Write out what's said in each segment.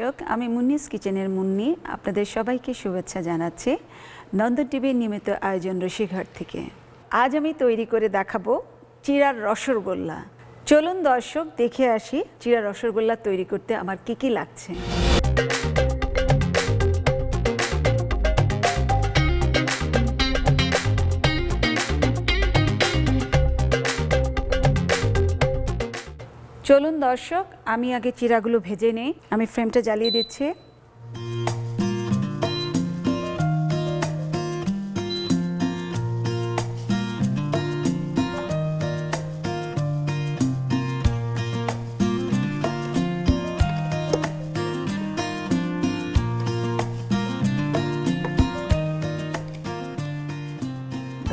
দর্শক, আমি মুন্নিস কিচেনের মুন্নি আপনাদের সবাইকে শুভেচ্ছা জানাচ্ছি নন্দন টিভির নিয়মিত আয়োজন রসিকহাট থেকে। আজ আমি তৈরি করে দেখাবো চিড়ার রসগোল্লা। চলুন দর্শক দেখে আসি চিড়ার রসগোল্লা তৈরি করতে আমার কি কি লাগছে। চলুন দর্শক, আমি আগে চিড়াগুলো ভেজে নেই। আমি ফ্রেমটা জ্বালিয়ে দিচ্ছি।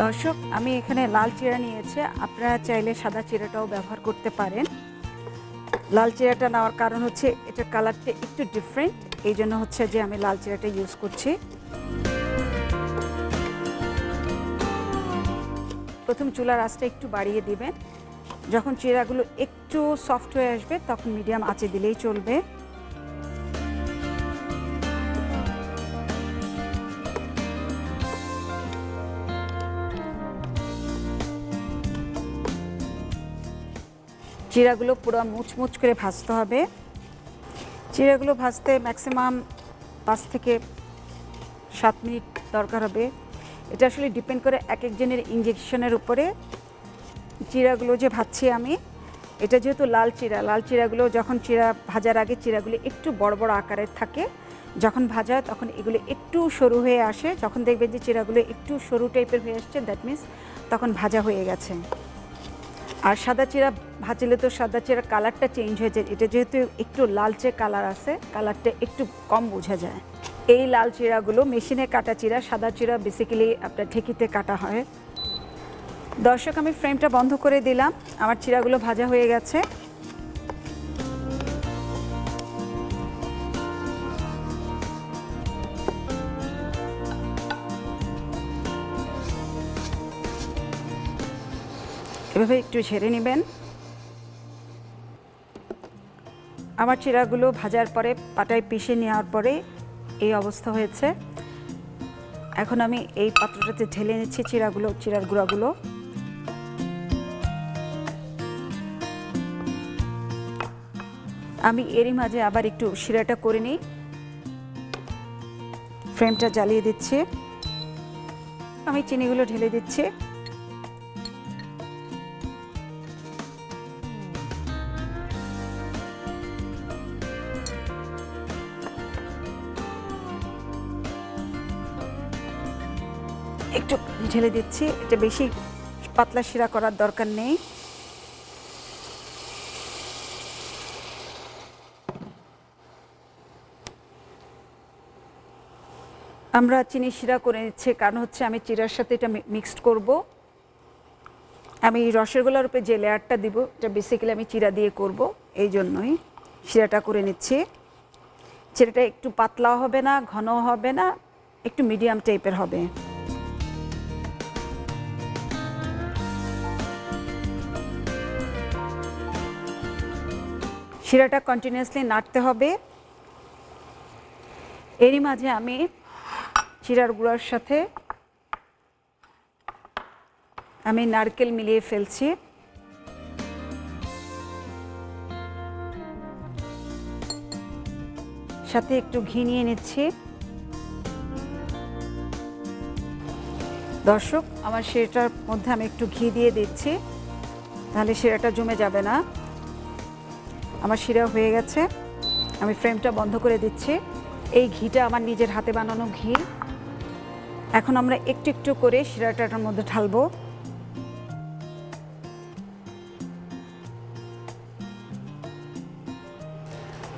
দর্শক, আমি এখানে লাল চিড়া নিয়েছি, আপনারা চাইলে সাদা চিড়াটাও ব্যবহার করতে পারেন। লাল চিড়াটা নেওয়ার কারণ হচ্ছে এটার কালারটা একটু ডিফারেন্ট, এই জন্য হচ্ছে যে আমি লাল চিড়াটা ইউজ করছি। প্রথম চুলার আঁচটা একটু বাড়িয়ে দিবেন। যখন চিড়াগুলো একটু সফট হয়ে আসবে তখন মিডিয়াম আঁচে দিলেই চলবে। চিড়াগুলো পুরো মুচমুচ করে ভাজতে হবে। চিড়াগুলো ভাজতে ম্যাক্সিমাম 5 থেকে 7 মিনিট দরকার হবে। এটা আসলে ডিপেন্ড করে এক একজনের ইনজেকশনের উপরে। চিড়াগুলো যে ভাজছি আমি, এটা যেহেতু লাল চিড়াগুলো যখন চিড়া ভাজার আগে চিড়াগুলো একটু বড় বড় আকারের থাকে, যখন ভাজা হয় তখন এগুলো একটু সরু হয়ে আসে। যখন দেখবেন যে চিড়াগুলো একটু সরু টাইপের হয়ে আসছে, দ্যাট মিনস তখন ভাজা হয়ে গেছে। আর সাদা চিড়া ভাজলে তো সাদা চিড়ার কালারটা চেঞ্জ হয়ে যায়। এটা যেহেতু একটু লালচে কালার আছে, কালারটা একটু কম বোঝা যায়। এই লাল চিড়াগুলো মেশিনে কাটা চিড়া, সাদা চিড়া বেসিক্যালি আপনার ঢেঁকিতে কাটা হয়। দর্শক, আমি ফ্রেমটা বন্ধ করে দিলাম। আমার চিড়াগুলো ভাজা হয়ে গেছে। এভাবে একটু ঝেড়ে নেবেন। আমার চিড়াগুলো ভাজার পরে পাটায় পিষে নেওয়ার পরে এই অবস্থা হয়েছে। এখন আমি এই পাত্রটাতে ঢেলে নিচ্ছি চিড়ার গুঁড়াগুলো। আমি এরই মাঝে আবার একটু শিরাটা করে নিই। ফ্রেমটা জ্বালিয়ে দিচ্ছি। আমি চিনিগুলো ঢেলে দিচ্ছি। একটু ঢেলে দিচ্ছি। এটা বেশি পাতলা শিরা করার দরকার নেই। আমরা চিনি শিরা করে নিচ্ছি, কারণ হচ্ছে আমি চিড়ার সাথে এটা মিক্সড করব। আমি রসগোল্লার উপরে যে লেয়ারটা দিব এটা বেসিক্যালি আমি চিড়া দিয়ে করব, এই জন্যই শিরাটা করে নিচ্ছি। চিড়াটা একটু পাতলাও হবে না, ঘনও হবে না, একটু মিডিয়াম টাইপের হবে। শিরাটা কন্টিনিউয়াসলি নাড়তে হবে। এরই মাঝে আমি চিড়ার গুঁড়ার সাথে আমি নারকেল মিলিয়ে ফেলছি। সাথে একটু ঘি নিয়ে নিচ্ছি। দর্শক, আমার শিরাটার মধ্যে আমি একটু ঘি দিয়ে দিচ্ছি, তাহলে শিরাটা জমে যাবে না। আমার শিরা হয়ে গেছে। আমি ফ্রেমটা বন্ধ করে দিচ্ছি। এই ঘিটা আমার নিজের হাতে বানানো ঘি। এখন আমরা একটু একটু করে শিরাটার মধ্যে ঢালবো।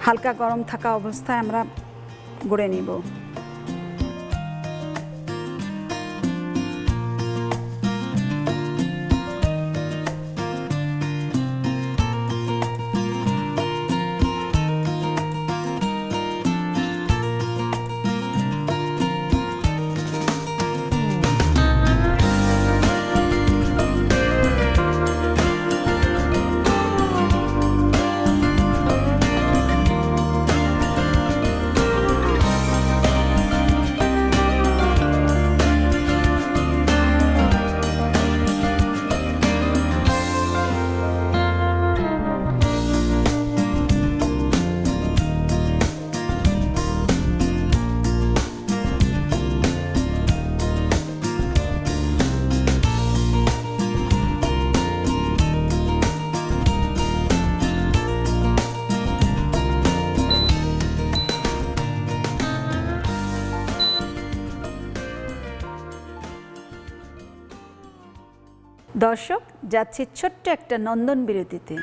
হালকা গরম থাকা অবস্থায় আমরা গড়ে নিব। দর্শক, যাচ্ছি ছোট্ট একটা নন্দন বিরতিতে।